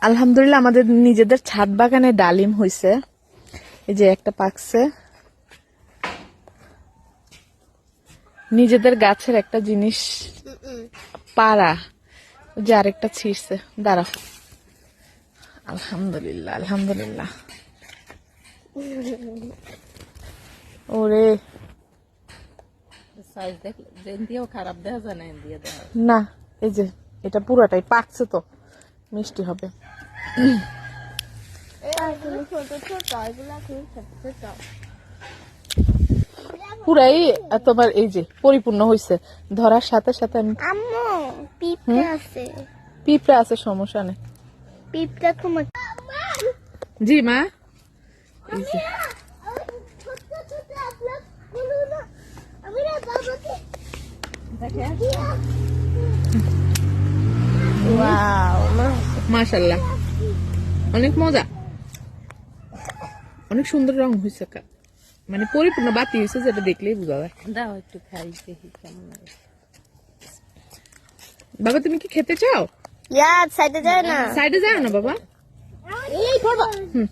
আলহামদুলিল্লাহ আমাদের নিজেদের ছাদ বাগানে ডালিম হইছে। এই যে একটা পাকছে। নিজেদের গাছের একটা জিনিস পাড়া, যে আরেকটা ছিঁড়ছে। দাঁড়াও। আলহামদুলিল্লাহ আলহামদুলিল্লাহ। ওরে সাইজ দেখলে যেন দিয়েও খারাপ দেখা যায় না, দিয়ে দেওয়া না, এই যে এটা পুরাটাই পাকছে, তো মিষ্টি হবে। পুরাই তোমার এই যে পরিপূর্ণ হয়েছে। ধরার সাথে সাথে আমি পিঁপড়া আছে, সমস্যা নেই। জি মা, এই যে মাশাআল্লাহ, অনেক মজা, অনেক সুন্দর রং হয়েছে, মানে পরিপূর্ণ বাতি হয়েছে, যেটা দেখলেই বোঝা যায়। দাও একটু খাই, দেখি কেমন লাগে। বাবা তুমি কি খেতে চাও? সাইডে যায় না, সাইডে যাও না বাবা। এই করবা। হুম।